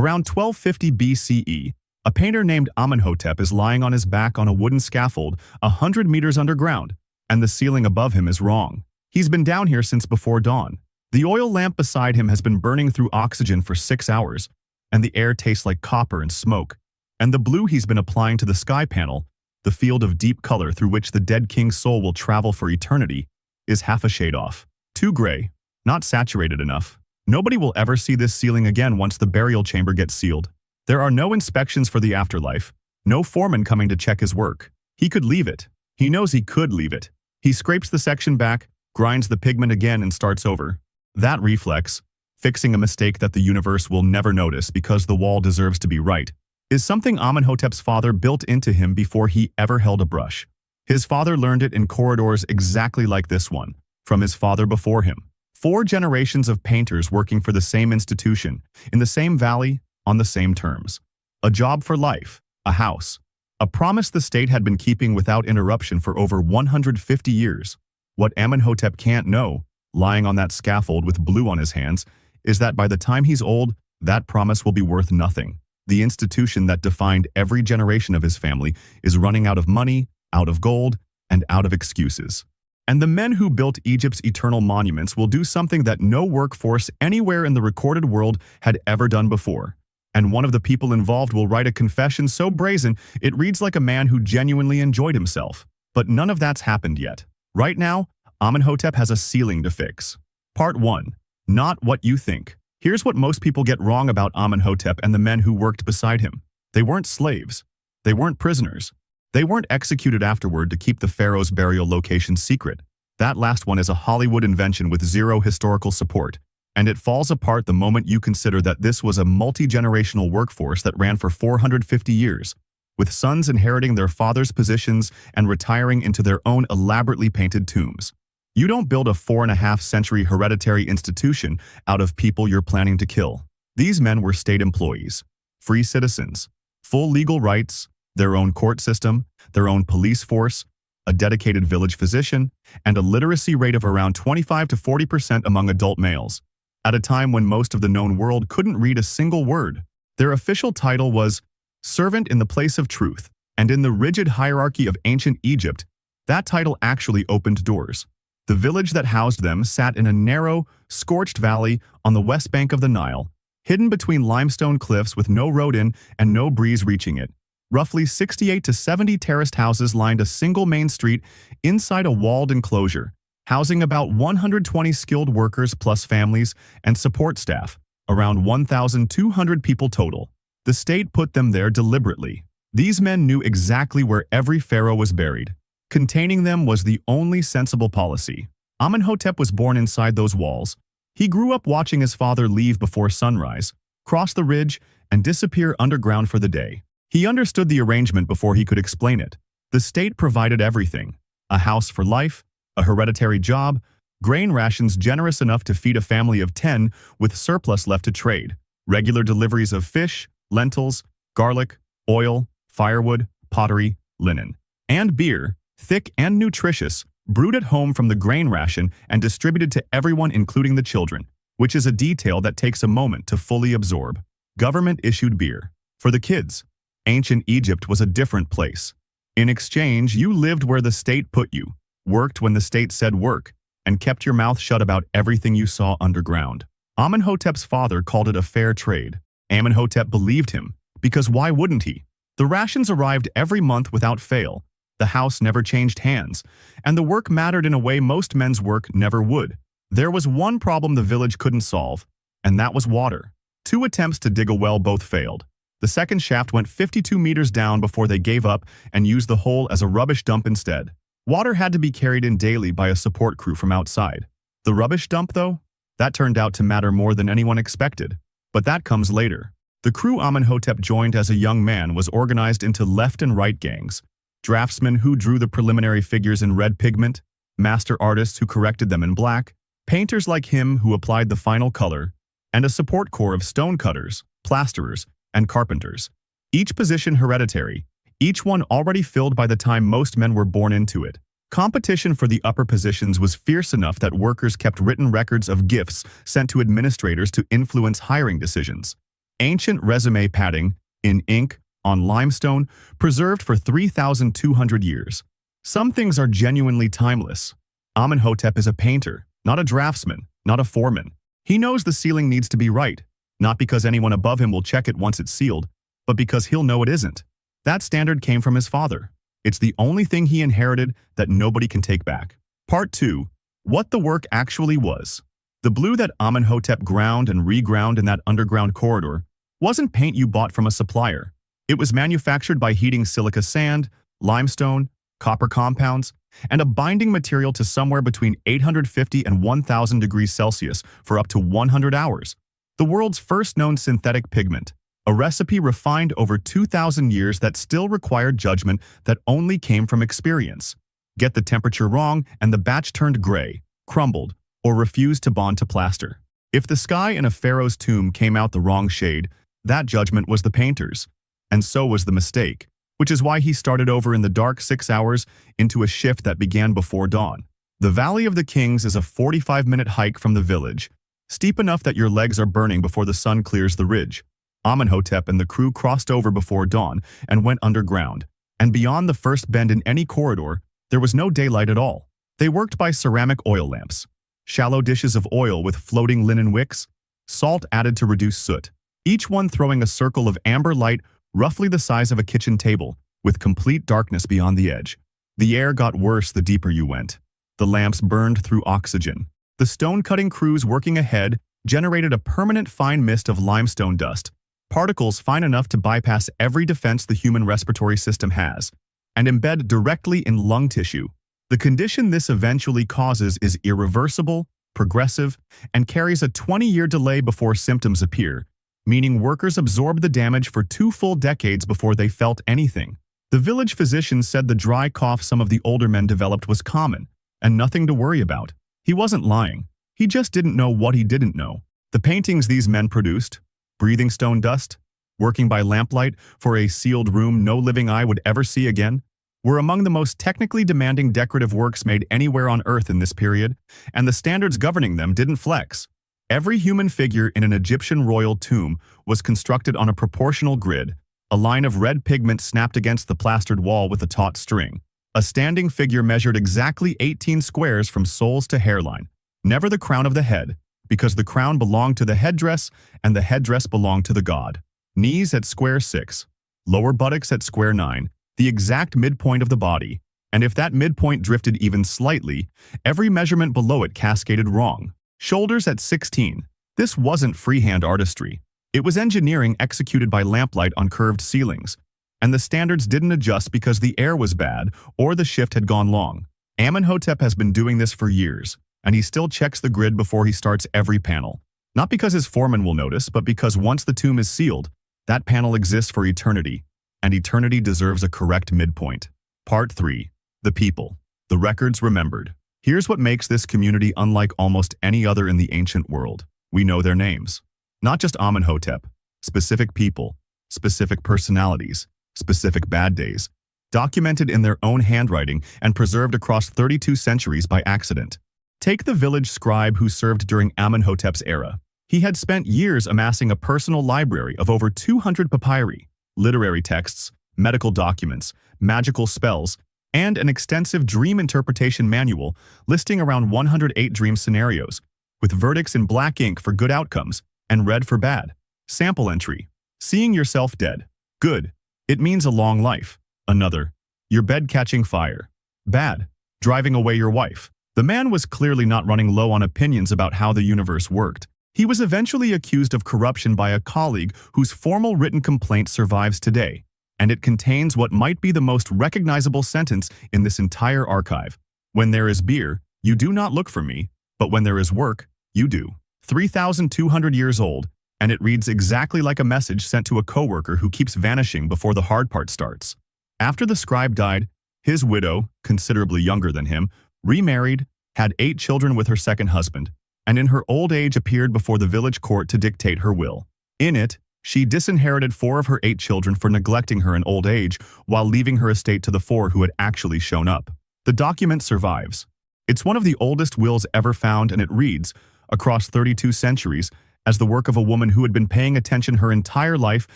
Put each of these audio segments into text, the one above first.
Around 1250 BCE, a painter named Amenhotep is lying on his back on a wooden scaffold 100 meters underground, and the ceiling above him is wrong. He's been down here since before dawn. The oil lamp beside him has been burning through oxygen for 6 hours, and the air tastes like copper and smoke. And the blue he's been applying to the sky panel, the field of deep color through which the dead king's soul will travel for eternity, is half a shade off. Too gray, not saturated enough. Nobody will ever see this ceiling again once the burial chamber gets sealed. There are no inspections for the afterlife, no foreman coming to check his work. He could leave it. He knows he could leave it. He scrapes the section back, grinds the pigment again and starts over. That reflex, fixing a mistake that the universe will never notice because the wall deserves to be right, is something Amenhotep's father built into him before he ever held a brush. His father learned it in corridors exactly like this one, from his father before him. 4 generations of painters working for the same institution, in the same valley, on the same terms. A job for life, a house, a promise the state had been keeping without interruption for over 150 years. What Amenhotep can't know, lying on that scaffold with blue on his hands, is that by the time he's old, that promise will be worth nothing. The institution that defined every generation of his family is running out of money, out of gold, and out of excuses. And the men who built Egypt's eternal monuments will do something that no workforce anywhere in the recorded world had ever done before. And one of the people involved will write a confession so brazen it reads like a man who genuinely enjoyed himself. But none of that's happened yet. Right now, Amenhotep has a ceiling to fix. Part 1. Not what you think. Here's what most people get wrong about Amenhotep and the men who worked beside him. They weren't slaves. They weren't prisoners. They weren't executed afterward to keep the pharaoh's burial location secret. That last one is a Hollywood invention with zero historical support. And it falls apart the moment you consider that this was a multi-generational workforce that ran for 450 years, with sons inheriting their father's positions and retiring into their own elaborately painted tombs. You don't build a 4.5-century hereditary institution out of people you're planning to kill. These men were state employees, free citizens, full legal rights, their own court system, their own police force, a dedicated village physician, and a literacy rate of around 25 to 40% among adult males. At a time when most of the known world couldn't read a single word, their official title was servant in the place of truth, and in the rigid hierarchy of ancient Egypt, that title actually opened doors. The village that housed them sat in a narrow, scorched valley on the west bank of the Nile, hidden between limestone cliffs with no road in and no breeze reaching it. Roughly 68 to 70 terraced houses lined a single main street inside a walled enclosure, housing about 120 skilled workers plus families and support staff, around 1,200 people total. The state put them there deliberately. These men knew exactly where every pharaoh was buried. Containing them was the only sensible policy. Amenhotep was born inside those walls. He grew up watching his father leave before sunrise, cross the ridge, and disappear underground for the day. He understood the arrangement before he could explain it. The state provided everything: a house for life, a hereditary job, grain rations generous enough to feed a family of 10 with surplus left to trade, regular deliveries of fish, lentils, garlic, oil, firewood, pottery, linen, and beer, thick and nutritious, brewed at home from the grain ration and distributed to everyone including the children, which is a detail that takes a moment to fully absorb. Government-issued beer. For the kids, ancient Egypt was a different place. In exchange, you lived where the state put you, worked when the state said work, and kept your mouth shut about everything you saw underground. Amenhotep's father called it a fair trade. Amenhotep believed him, because why wouldn't he? The rations arrived every month without fail. The house never changed hands, and the work mattered in a way most men's work never would. There was one problem the village couldn't solve, and that was water. 2 attempts to dig a well both failed. The second shaft went 52 meters down before they gave up and used the hole as a rubbish dump instead. Water had to be carried in daily by a support crew from outside. The rubbish dump, though? That turned out to matter more than anyone expected. But that comes later. The crew Amenhotep joined as a young man was organized into left and right gangs, draftsmen who drew the preliminary figures in red pigment, master artists who corrected them in black, painters like him who applied the final color, and a support corps of stonecutters, plasterers, and carpenters. Each position hereditary, each one already filled by the time most men were born into it. Competition for the upper positions was fierce enough that workers kept written records of gifts sent to administrators to influence hiring decisions. Ancient resume padding, in ink, on limestone, preserved for 3,200 years. Some things are genuinely timeless. Amenhotep is a painter, not a draftsman, not a foreman. He knows the ceiling needs to be right, not because anyone above him will check it once it's sealed, but because he'll know it isn't. That standard came from his father. It's the only thing he inherited that nobody can take back. Part 2. What the work actually was. The blue that Amenhotep ground and reground in that underground corridor wasn't paint you bought from a supplier. It was manufactured by heating silica sand, limestone, copper compounds, and a binding material to somewhere between 850 and 1,000 degrees Celsius for up to 100 hours. The world's first known synthetic pigment, a recipe refined over 2,000 years that still required judgment that only came from experience. Get the temperature wrong and the batch turned gray, crumbled, or refused to bond to plaster. If the sky in a pharaoh's tomb came out the wrong shade, that judgment was the painter's. And so was the mistake, which is why he started over in the dark 6 hours into a shift that began before dawn. The Valley of the Kings is a 45-minute hike from the village, steep enough that your legs are burning before the sun clears the ridge. Amenhotep and the crew crossed over before dawn and went underground, and beyond the first bend in any corridor, there was no daylight at all. They worked by ceramic oil lamps, shallow dishes of oil with floating linen wicks, salt added to reduce soot, each one throwing a circle of amber light roughly the size of a kitchen table, with complete darkness beyond the edge. The air got worse the deeper you went. The lamps burned through oxygen. The stone-cutting crews working ahead generated a permanent fine mist of limestone dust, particles fine enough to bypass every defense the human respiratory system has, and embed directly in lung tissue. The condition this eventually causes is irreversible, progressive, and carries a 20-year delay before symptoms appear, meaning workers absorbed the damage for 2 full decades before they felt anything. The village physician said the dry cough some of the older men developed was common, and nothing to worry about. He wasn't lying. He just didn't know what he didn't know. The paintings these men produced, breathing stone dust, working by lamplight for a sealed room no living eye would ever see again, were among the most technically demanding decorative works made anywhere on Earth in this period, and the standards governing them didn't flex. Every human figure in an Egyptian royal tomb was constructed on a proportional grid, a line of red pigment snapped against the plastered wall with a taut string. A standing figure measured exactly 18 squares from soles to hairline, never the crown of the head, because the crown belonged to the headdress and the headdress belonged to the god. Knees at square 6, lower buttocks at square 9, the exact midpoint of the body, and if that midpoint drifted even slightly, every measurement below it cascaded wrong. Shoulders at 16. This wasn't freehand artistry. It was engineering executed by lamplight on curved ceilings, and the standards didn't adjust because the air was bad or the shift had gone long. Amenhotep has been doing this for years, and he still checks the grid before he starts every panel. Not because his foreman will notice, but because once the tomb is sealed, that panel exists for eternity, and eternity deserves a correct midpoint. Part 3. The people. The records remembered. Here's what makes this community unlike almost any other in the ancient world. We know their names. Not just Amenhotep, specific people, specific personalities, specific bad days, documented in their own handwriting and preserved across 32 centuries by accident. Take the village scribe who served during Amenhotep's era. He had spent years amassing a personal library of over 200 papyri, literary texts, medical documents, magical spells, and an extensive dream interpretation manual listing around 108 dream scenarios, with verdicts in black ink for good outcomes and red for bad. Sample entry. Seeing yourself dead. Good. It means a long life. Another. Your bed catching fire. Bad. Driving away your wife. The man was clearly not running low on opinions about how the universe worked. He was eventually accused of corruption by a colleague whose formal written complaint survives today, and it contains what might be the most recognizable sentence in this entire archive. When there is beer, you do not look for me, but when there is work, you do. 3,200 years old, and it reads exactly like a message sent to a coworker who keeps vanishing before the hard part starts. After the scribe died, his widow, considerably younger than him, remarried, had 8 children with her second husband, and in her old age appeared before the village court to dictate her will. In it, she disinherited 4 of her 8 children for neglecting her in old age while leaving her estate to the 4 who had actually shown up. The document survives. It's one of the oldest wills ever found, and it reads, across 32 centuries, as the work of a woman who had been paying attention her entire life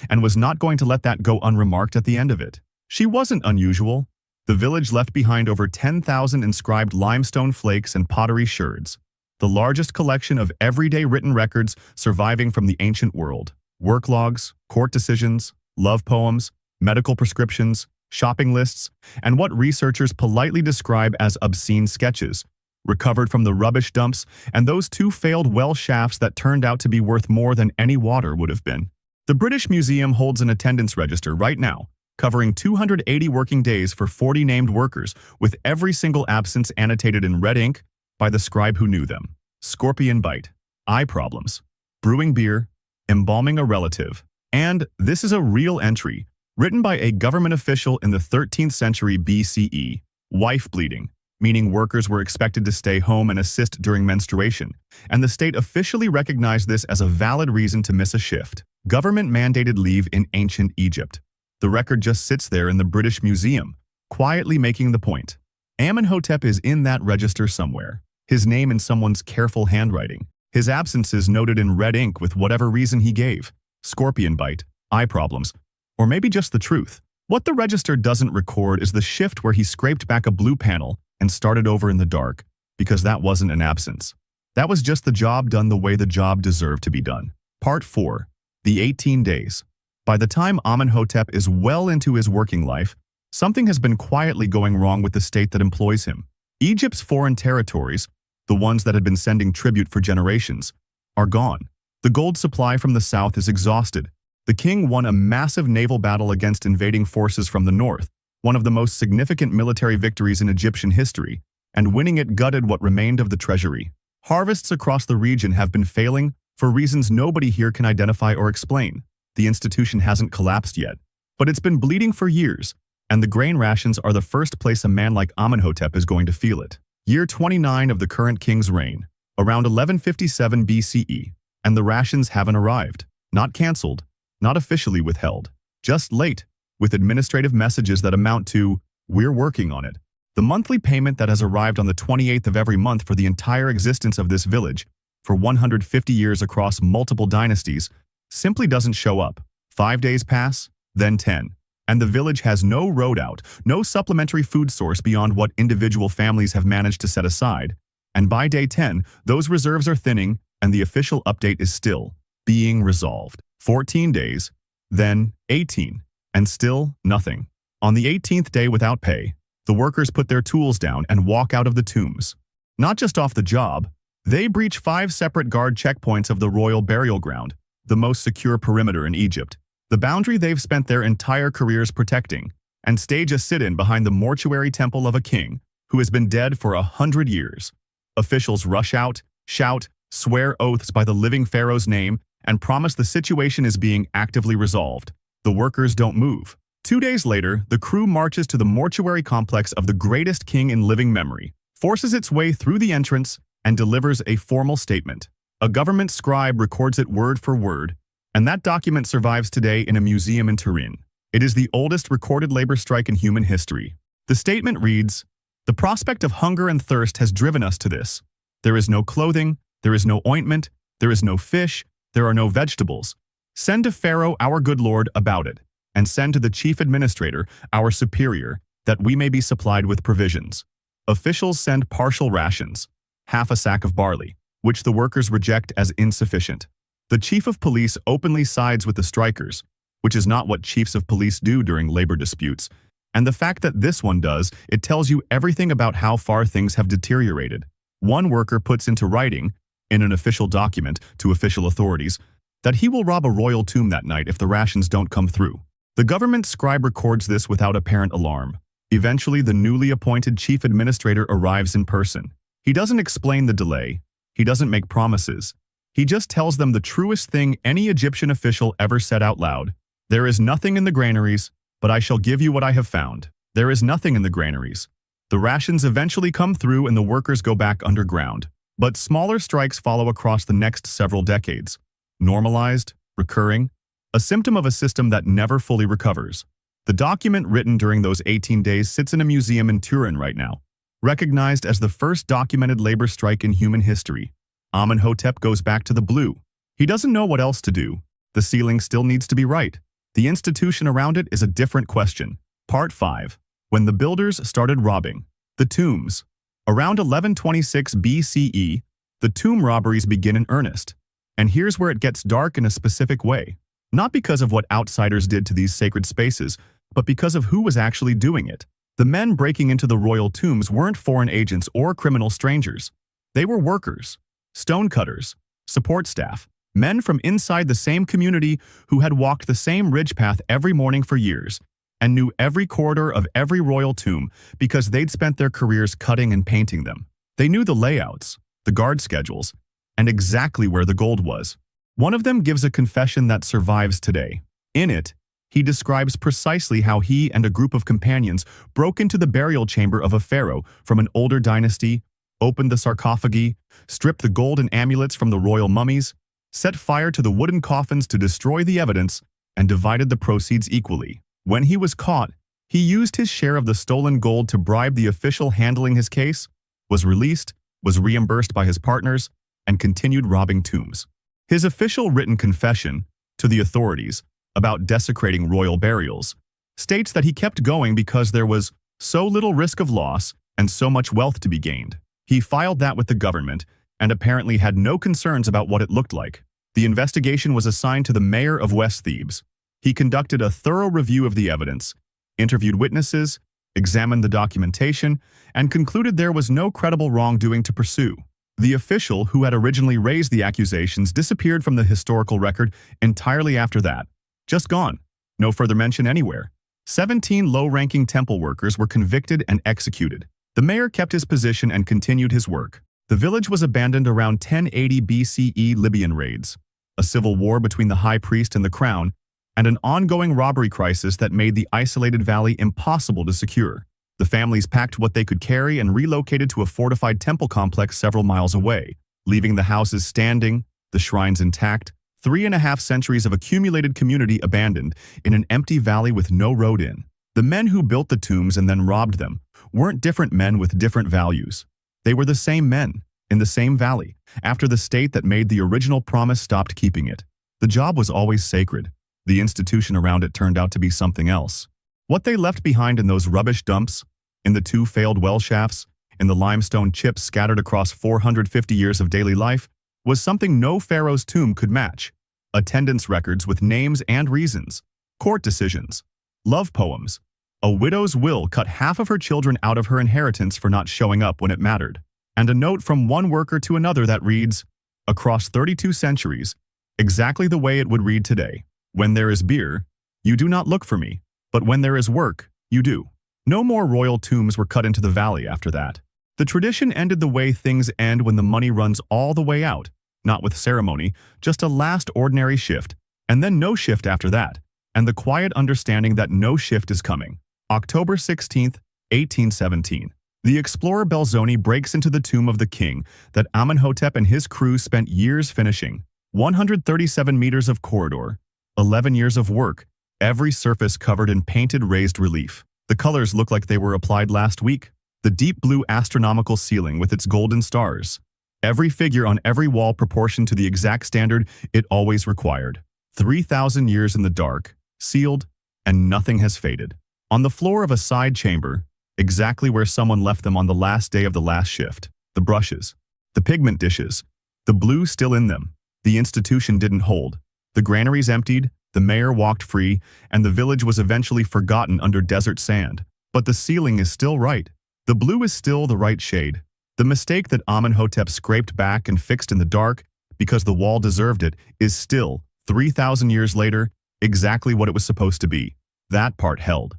and was not going to let that go unremarked at the end of it. She wasn't unusual. The village left behind over 10,000 inscribed limestone flakes and pottery sherds, the largest collection of everyday written records surviving from the ancient world. Work logs, court decisions, love poems, medical prescriptions, shopping lists, and what researchers politely describe as obscene sketches, recovered from the rubbish dumps and those two failed well shafts that turned out to be worth more than any water would have been. The British Museum holds an attendance register right now, covering 280 working days for 40 named workers, with every single absence annotated in red ink by the scribe who knew them. Scorpion bite, eye problems, brewing beer, embalming a relative, and this is a real entry, written by a government official in the 13th century BCE, wife bleeding, meaning workers were expected to stay home and assist during menstruation, and the state officially recognized this as a valid reason to miss a shift. Government-mandated leave in ancient Egypt. The record just sits there in the British Museum, quietly making the point. Amenhotep is in that register somewhere, his name in someone's careful handwriting, his absences noted in red ink with whatever reason he gave, scorpion bite, eye problems, or maybe just the truth. What the register doesn't record is the shift where he scraped back a blue panel and started over in the dark, because that wasn't an absence. That was just the job done the way the job deserved to be done. Part 4. The 18 days. By the time Amenhotep is well into his working life, something has been quietly going wrong with the state that employs him. Egypt's foreign territories, the ones that had been sending tribute for generations, are gone. The gold supply from the south is exhausted. The king won a massive naval battle against invading forces from the north, one of the most significant military victories in Egyptian history, and winning it gutted what remained of the treasury. Harvests across the region have been failing for reasons nobody here can identify or explain. The institution hasn't collapsed yet, but it's been bleeding for years, and the grain rations are the first place a man like Amenhotep is going to feel it. Year 29 of the current king's reign, around 1157 BCE, and the rations haven't arrived. Not cancelled, not officially withheld, just late, with administrative messages that amount to, "We're working on it." The monthly payment that has arrived on the 28th of every month for the entire existence of this village, for 150 years across multiple dynasties, simply doesn't show up. 5 days pass, then 10. And the village has no road out, no supplementary food source beyond what individual families have managed to set aside. And by day 10, those reserves are thinning, and the official update is still being resolved. 14 days, then 18, and still nothing. On the 18th day without pay, the workers put their tools down and walk out of the tombs. Not just off the job, they breach 5 separate guard checkpoints of the royal burial ground, the most secure perimeter in Egypt, the boundary they've spent their entire careers protecting, and stage a sit-in behind the mortuary temple of a king who has been dead for 100 years. Officials rush out, shout, swear oaths by the living pharaoh's name, and promise the situation is being actively resolved. The workers don't move. 2 days later, the crew marches to the mortuary complex of the greatest king in living memory, forces its way through the entrance, and delivers a formal statement. A government scribe records it word for word, and that document survives today in a museum in Turin. It is the oldest recorded labor strike in human history. The statement reads, "The prospect of hunger and thirst has driven us to this. There is no clothing, there is no ointment, there is no fish, there are no vegetables. Send to Pharaoh, our good lord, about it, and send to the chief administrator, our superior, that we may be supplied with provisions." Officials send partial rations, half a sack of barley, which the workers reject as insufficient. The chief of police openly sides with the strikers, which is not what chiefs of police do during labor disputes, and the fact that this one does, it tells you everything about how far things have deteriorated. One worker puts into writing, in an official document to official authorities, that he will rob a royal tomb that night if the rations don't come through. The government scribe records this without apparent alarm. Eventually, the newly appointed chief administrator arrives in person. He doesn't explain the delay. He doesn't make promises. He just tells them the truest thing any Egyptian official ever said out loud. "There is nothing in the granaries, but I shall give you what I have found." There is nothing in the granaries. The rations eventually come through and the workers go back underground. But smaller strikes follow across the next several decades. Normalized, recurring, a symptom of a system that never fully recovers. The document written during those 18 days sits in a museum in Turin right now, recognized as the first documented labor strike in human history. Amenhotep goes back to the blue, He doesn't know what else to do. The ceiling still needs to be right. The institution around it is a different question. Part 5. When the builders started robbing. The tombs. Around 1126 BCE, the tomb robberies begin in earnest. And here's where it gets dark in a specific way. Not because of what outsiders did to these sacred spaces, but because of who was actually doing it. The men breaking into the royal tombs weren't foreign agents or criminal strangers. They were workers, stonecutters, support staff, men from inside the same community who had walked the same ridge path every morning for years and knew every corridor of every royal tomb because they'd spent their careers cutting and painting them. They knew the layouts, the guard schedules, and exactly where the gold was. One of them gives a confession that survives today. In it, he describes precisely how he and a group of companions broke into the burial chamber of a pharaoh from an older dynasty, opened the sarcophagi, stripped the gold and amulets from the royal mummies, set fire to the wooden coffins to destroy the evidence, and divided the proceeds equally. When he was caught, he used his share of the stolen gold to bribe the official handling his case, was released, was reimbursed by his partners, and continued robbing tombs. His official written confession to the authorities about desecrating royal burials states that he kept going because there was so little risk of loss and so much wealth to be gained. He filed that with the government and apparently had no concerns about what it looked like. The investigation was assigned to the mayor of West Thebes. He conducted a thorough review of the evidence, interviewed witnesses, examined the documentation, and concluded there was no credible wrongdoing to pursue. The official who had originally raised the accusations disappeared from the historical record entirely after that. Just gone. No further mention anywhere. 17 low-ranking temple workers were convicted and executed. The mayor kept his position and continued his work. The village was abandoned around 1080 BCE. Libyan raids, a civil war between the high priest and the crown, and an ongoing robbery crisis that made the isolated valley impossible to secure. The families packed what they could carry and relocated to a fortified temple complex several miles away, leaving the houses standing, the shrines intact, 3.5 centuries of accumulated community abandoned in an empty valley with no road in. The men who built the tombs and then robbed them weren't different men with different values. They were the same men, in the same valley, after the state that made the original promise stopped keeping it. The job was always sacred. The institution around it turned out to be something else. What they left behind in those rubbish dumps, in the 2 failed well shafts, in the limestone chips scattered across 450 years of daily life, was something no pharaoh's tomb could match. Attendance records with names and reasons, court decisions, love poems. A widow's will cut half of her children out of her inheritance for not showing up when it mattered. And a note from one worker to another that reads, across 32 centuries, exactly the way it would read today. When there is beer, you do not look for me, but when there is work, you do. No more royal tombs were cut into the valley after that. The tradition ended the way things end when the money runs all the way out, not with ceremony, just a last ordinary shift, and then no shift after that, and the quiet understanding that no shift is coming. October 16, 1817. The explorer Belzoni breaks into the tomb of the king that Amenhotep and his crew spent years finishing. 137 meters of corridor, 11 years of work, every surface covered in painted raised relief. The colors look like they were applied last week. The deep blue astronomical ceiling with its golden stars. Every figure on every wall proportioned to the exact standard it always required. 3,000 years in the dark, sealed, and nothing has faded. On the floor of a side chamber, exactly where someone left them on the last day of the last shift, the brushes, the pigment dishes, the blue still in them. The institution didn't hold. The granaries emptied, the mayor walked free, and the village was eventually forgotten under desert sand. But the ceiling is still right. The blue is still the right shade. The mistake that Amenhotep scraped back and fixed in the dark, because the wall deserved it, is still, 3,000 years later, exactly what it was supposed to be. That part held.